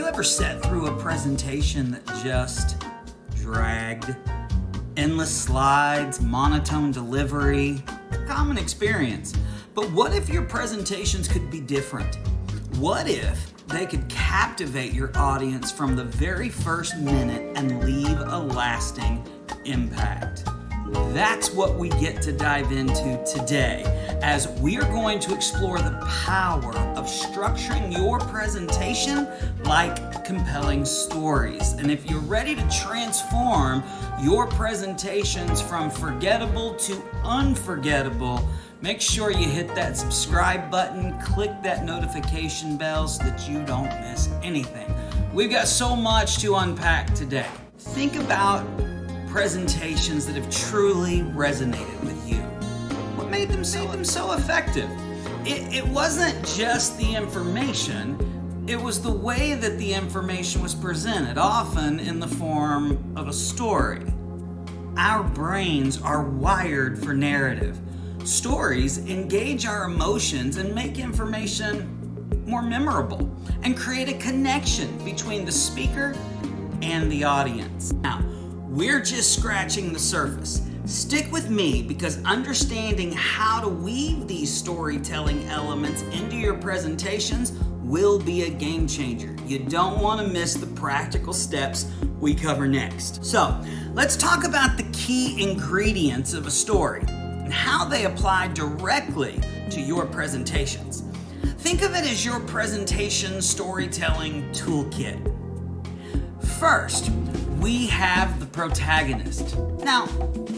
you ever sat through a presentation that just dragged? Endless slides, monotone delivery, common experience. But what if your presentations could be different? What if they could captivate your audience from the very first minute and leave a lasting impact? That's what we get to dive into today, as we are going to explore the power of structuring your presentation like compelling stories. And if you're ready to transform your presentations from forgettable to unforgettable, make sure you hit that subscribe button, click that notification bell so that you don't miss anything. We've got so much to unpack today. Think about presentations that have truly resonated with you. What made them so effective? It wasn't just the information, it was the way that the information was presented, often in the form of a story. Our brains are wired for narrative. Stories engage our emotions and make information more memorable and create a connection between the speaker and the audience. Now, we're just scratching the surface. Stick with me, because understanding how to weave these storytelling elements into your presentations will be a game changer. You don't want to miss the practical steps we cover next. So, let's talk about the key ingredients of a story and how they apply directly to your presentations. Think of it as your presentation storytelling toolkit. First, we have the protagonist. Now,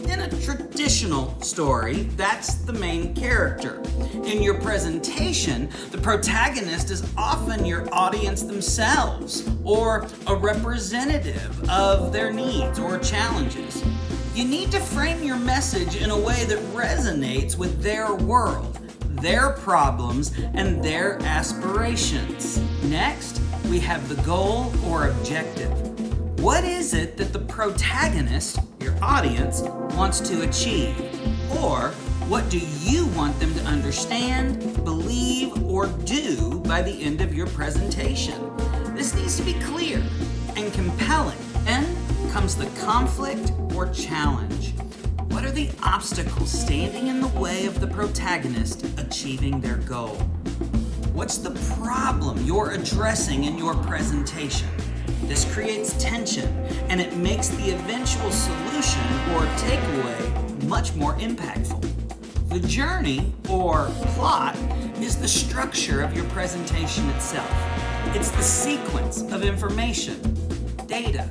in a traditional story, that's the main character. In your presentation, the protagonist is often your audience themselves, or a representative of their needs or challenges. You need to frame your message in a way that resonates with their world, their problems, and their aspirations. Next, we have the goal or objective. What is it that the protagonist, your audience, wants to achieve? Or what do you want them to understand, believe, or do by the end of your presentation? This needs to be clear and compelling. Then comes the conflict or challenge. What are the obstacles standing in the way of the protagonist achieving their goal? What's the problem you're addressing in your presentation? This creates tension, and it makes the eventual solution or takeaway much more impactful. The journey, or plot, is the structure of your presentation itself. It's the sequence of information, data,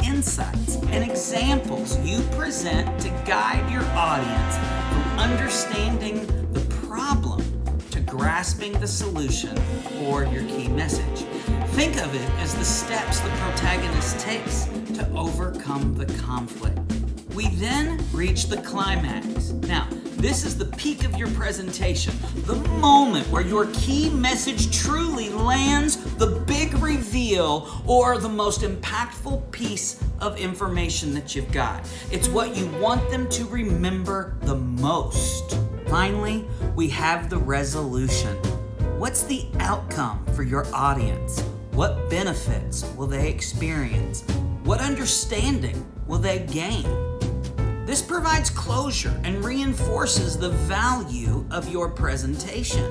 insights, and examples you present to guide your audience from understanding the problem to grasping the solution or your key message. Think of it as the steps the protagonist takes to overcome the conflict. We then reach the climax. Now, this is the peak of your presentation, the moment where your key message truly lands, the big reveal, or the most impactful piece of information that you've got. It's what you want them to remember the most. Finally, we have the resolution. What's the outcome for your audience? What benefits will they experience? What understanding will they gain? This provides closure and reinforces the value of your presentation.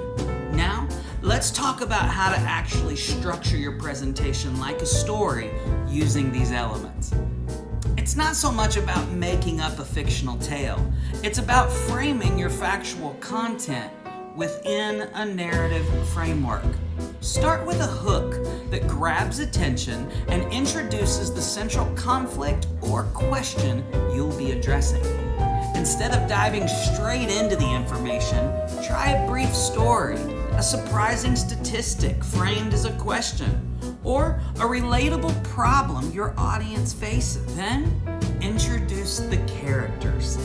Now, let's talk about how to actually structure your presentation like a story using these elements. It's not so much about making up a fictional tale. It's about framing your factual content within a narrative framework. Start with a hook that grabs attention and introduces the central conflict or question you'll be addressing. Instead of diving straight into the information, try a brief story, a surprising statistic framed as a question, or a relatable problem your audience faces. Then, introduce the characters.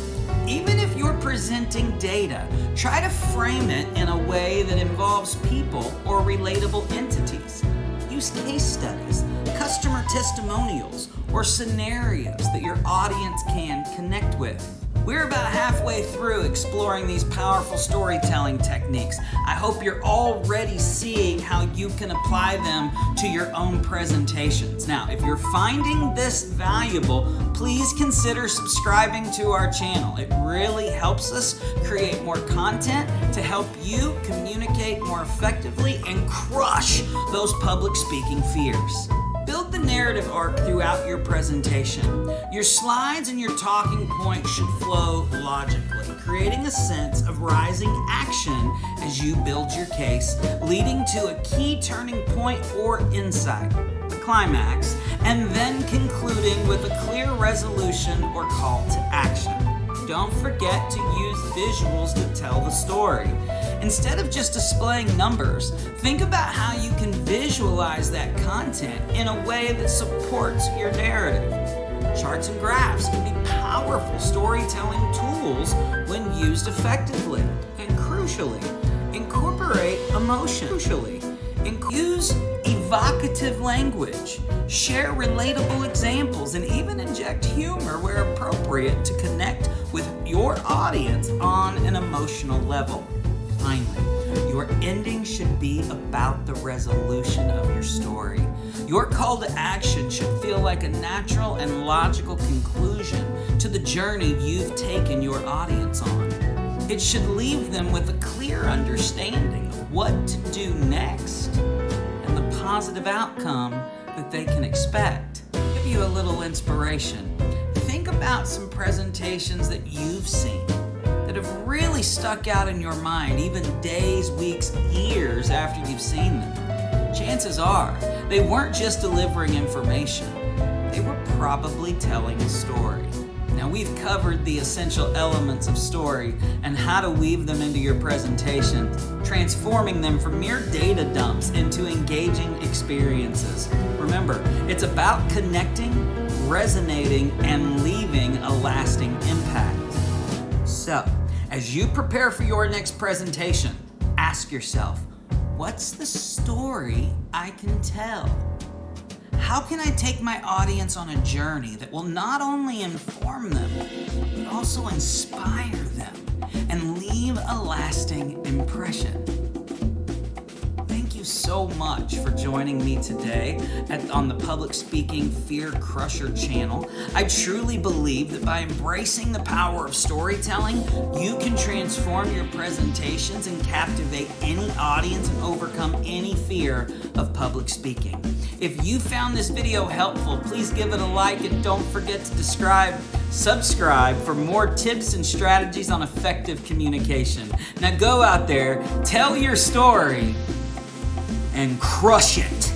Even if you're presenting data, try to frame it in a way that involves people or relatable entities. Use case studies, customer testimonials, or scenarios that your audience can connect with. We're about halfway through exploring these powerful storytelling techniques. I hope you're already seeing how you can apply them to your own presentations. Now, if you're finding this valuable, please consider subscribing to our channel. It really helps us create more content to help you communicate more effectively and crush those public speaking fears. Build the narrative arc throughout your presentation. Your slides and your talking points should flow logically, creating a sense of rising action as you build your case, leading to a key turning point or insight, the climax, and then concluding with a clear resolution or call to action. Don't forget to use visuals to tell the story. Instead of just displaying numbers, think about how you can visualize that content in a way that supports your narrative. Charts and graphs can be powerful storytelling tools when used effectively. And crucially, incorporate emotion. Use evocative language, share relatable examples, and even inject humor where appropriate to connect with your audience on an emotional level. Finally, your ending should be about the resolution of your story. Your call to action should feel like a natural and logical conclusion to the journey you've taken your audience on. It should leave them with a clear understanding of what to do next and the positive outcome that they can expect. Give you a little inspiration. Think about some presentations that you've seen that have really stuck out in your mind, even days, weeks, years after you've seen them. Chances are they weren't just delivering information, they were probably telling a story. Now, we've covered the essential elements of story and how to weave them into your presentation, transforming them from mere data dumps into engaging experiences. Remember, it's about connecting, resonating, and leaving a lasting impact. So, as you prepare for your next presentation, ask yourself, what's the story I can tell? How can I take my audience on a journey that will not only inform them, but also inspire them and leave a lasting impression? Thank you so much for joining me today on the Public Speaking Fear Crusher channel. I truly believe that by embracing the power of storytelling, you can transform your presentations and captivate any audience and overcome any fear of public speaking. If you found this video helpful, please give it a like and don't forget to subscribe for more tips and strategies on effective communication. Now go out there, tell your story, and crush it.